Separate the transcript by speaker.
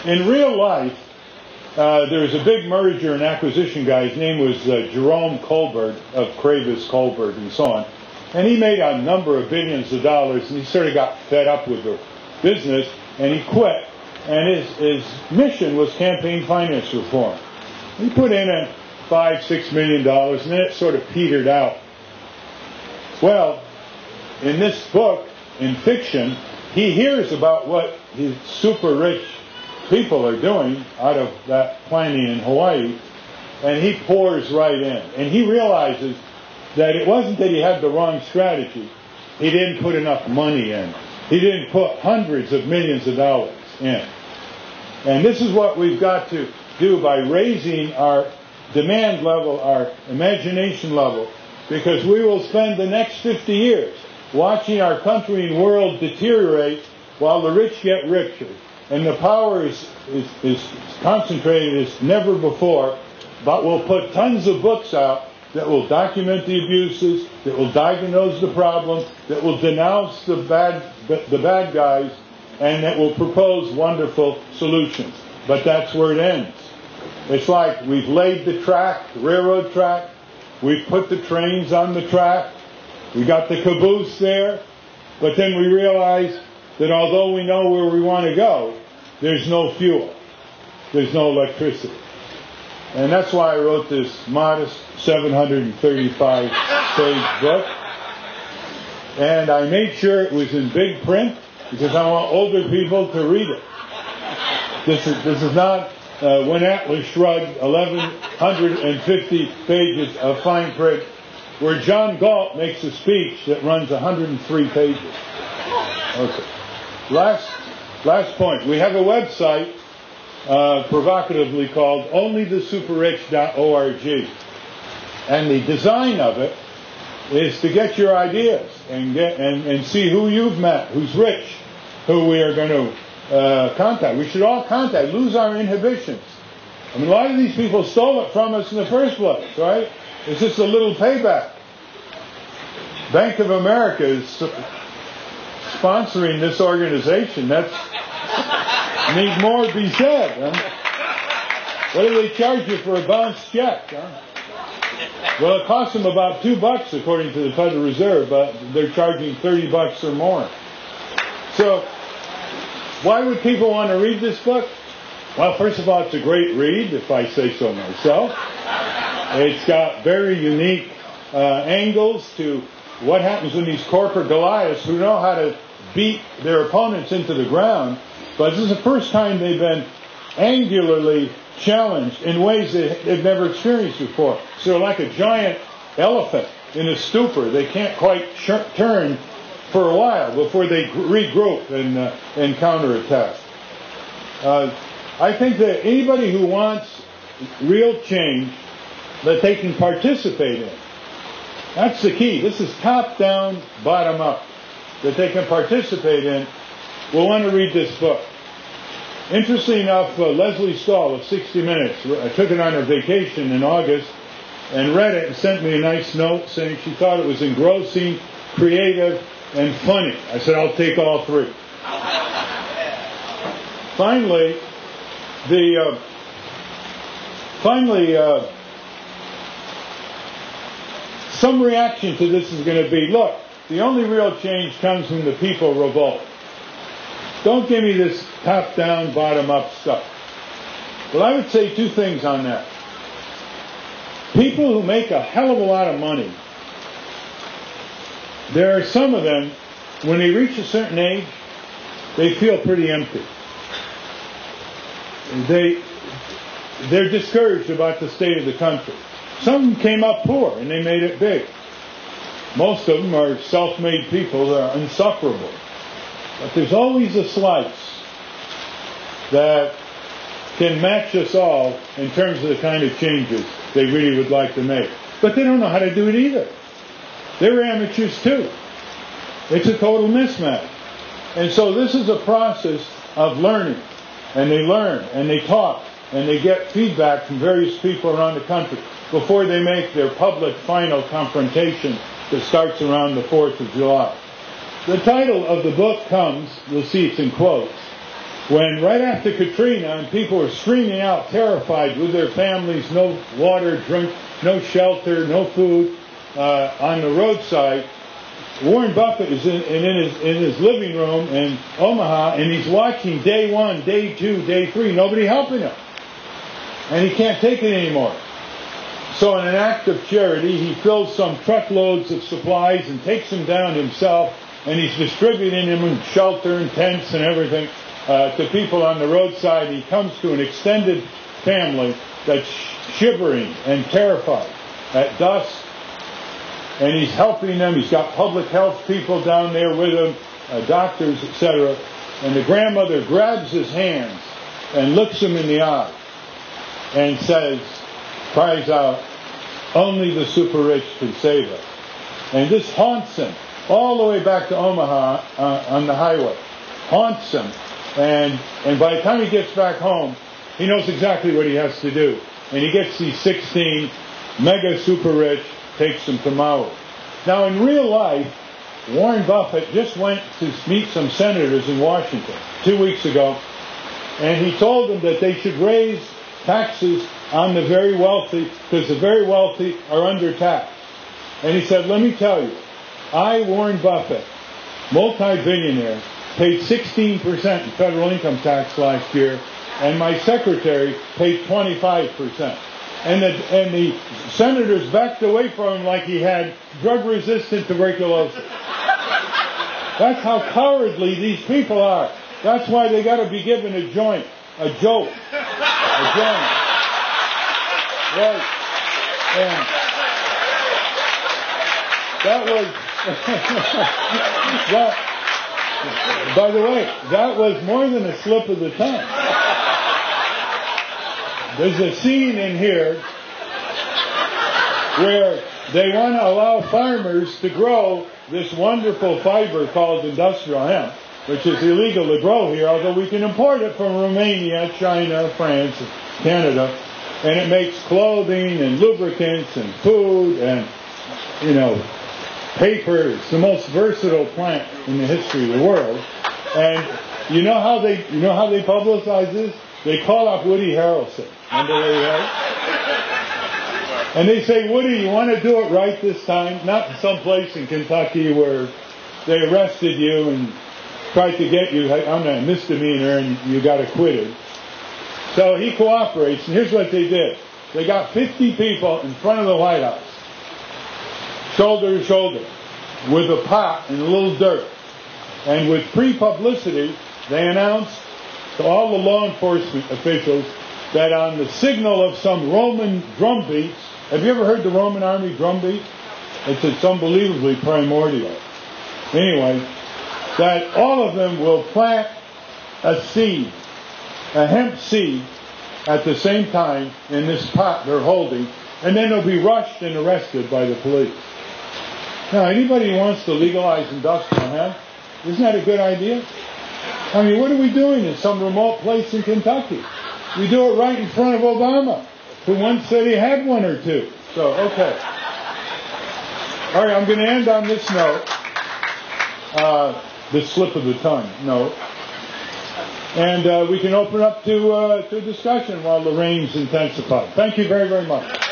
Speaker 1: in real life, there was a big merger and acquisition guy. His name was Jerome Colbert of Kravis Colbert and so on. And he made a number of billions of dollars, and he sort of got fed up with the business, and he quit. And his mission was campaign finance reform. He put in $5-6 million, and then it sort of petered out. Well, in this book, in fiction, he hears about what his super rich people are doing out of that planning in Hawaii, and he pours right in. And he realizes that it wasn't that he had the wrong strategy. He didn't put enough money in. He didn't put hundreds of millions of dollars in. And this is what we've got to do by raising our demand level, our imagination level, because we will spend the next 50 years watching our country and world deteriorate while the rich get richer. And the power is concentrated as never before, but we'll put tons of books out that will document the abuses, that will diagnose the problem, that will denounce the bad guys, and that will propose wonderful solutions. But that's where it ends. It's like we've laid the track, the railroad track, we've put the trains on the track, we got the caboose there, but then we realize that although we know where we want to go, there's no fuel, there's no electricity. And that's why I wrote this modest 735-page book. And I made sure it was in big print because I want older people to read it. This is not When Atlas Shrugged, 1,150 pages of fine print, where John Galt makes a speech that runs 103 pages. Okay. Last point. We have a website provocatively called onlythesuperrich.org. And the design of it is to get your ideas and see who you've met, who's rich, who we are going to contact. We should all contact, lose our inhibitions. I mean, a lot of these people stole it from us in the first place, right? It's just a little payback. Bank of America is sponsoring this organization. That's need more be said. Huh? What do they charge you for a bounced check? Huh? Well, it costs them about $2 according to the Federal Reserve, but they're charging $30 or more. So, why would people want to read this book? Well, first of all, it's a great read, if I say so myself. It's got very unique angles to what happens when these corporate Goliaths, who know how to beat their opponents into the ground, but this is the first time they've been angularly challenged in ways they've never experienced before. So they're like a giant elephant in a stupor. They can't quite turn for a while before they regroup and counterattack. I think that anybody who wants real change that they can participate in, that's the key. This is top down, bottom up, that they can participate in, will want to read this book. Interestingly enough, Leslie Stahl of 60 Minutes, I took it on her vacation in August and read it and sent me a nice note saying she thought it was engrossing, creative, and funny. I said, I'll take all three. Finally, some reaction to this is going to be, look, the only real change comes when the people revolt. Don't give me this top-down, bottom-up stuff. Well, I would say two things on that. People who make a hell of a lot of money, there are some of them, when they reach a certain age, they feel pretty empty. They're discouraged about the state of the country. Some came up poor and they made it big. Most of them are self-made people that are insufferable. But there's always a slice that can match us all in terms of the kind of changes they really would like to make. But they don't know how to do it either. They're amateurs too. It's a total mismatch. And so this is a process of learning. And they learn, and they talk, and they get feedback from various people around the country before they make their public final confrontation that starts around the 4th of July. The title of the book comes, you'll see it's in quotes, when right after Katrina and people were screaming out terrified with their families, no water, drink, no shelter, no food on the roadside, Warren Buffett is in his living room in Omaha, and he's watching day 1, day 2, day 3, nobody helping him. And he can't take it anymore. So in an act of charity, he fills some truckloads of supplies and takes them down himself, and he's distributing them in shelter and tents and everything to people on the roadside. He comes to an extended family that's shivering and terrified at dusk, and he's helping them. He's got public health people down there with him, doctors, etc. And the grandmother grabs his hands and looks him in the eye and cries out, "Only the super rich can save us." And this haunts him all the way back to Omaha on the highway. Haunts him. And by the time he gets back home, he knows exactly what he has to do. And he gets these 16 mega super rich, takes them to Maui. Now in real life, Warren Buffett just went to meet some senators in Washington 2 weeks ago, and he told them that they should raise taxes on the very wealthy, because the very wealthy are under-taxed. And he said, let me tell you, I, Warren Buffett, multi-billionaire, paid 16% in federal income tax last year, and my secretary paid 25%. And the senators backed away from him like he had drug-resistant tuberculosis. That's how cowardly these people are. That's why they got to be given a joint, a joke, a joint. Right. And that was, by the way, that was more than a slip of the tongue. There's a scene in here where they want to allow farmers to grow this wonderful fiber called industrial hemp, which is illegal to grow here, although we can import it from Romania, China, France, Canada, and it makes clothing and lubricants and food and, paper. It's the most versatile plant in the history of the world. And you know how they publicize this? They call up Woody Harrelson. Remember Woody Harrelson? And they say, Woody, you want to do it right this time? Not someplace in Kentucky where they arrested you and tried to get you on a misdemeanor and you got acquitted. So he cooperates, and here's what they did. They got 50 people in front of the White House, shoulder to shoulder, with a pot and a little dirt. And with pre-publicity, they announced to all the law enforcement officials that on the signal of some Roman drum beats, have you ever heard the Roman army drum beat? It's unbelievably primordial. Anyway, that all of them will plant a seed, a hemp seed, at the same time in this pot they're holding, and then they'll be rushed and arrested by the police. Now, anybody who wants to legalize industrial hemp, isn't that a good idea? I mean, what are we doing in some remote place in Kentucky? We do it right in front of Obama, who once said he had one or two. So, okay. All right, I'm going to end on this note, this slip of the tongue note. And we can open up to discussion while the rains intensify. Thank you very, very much.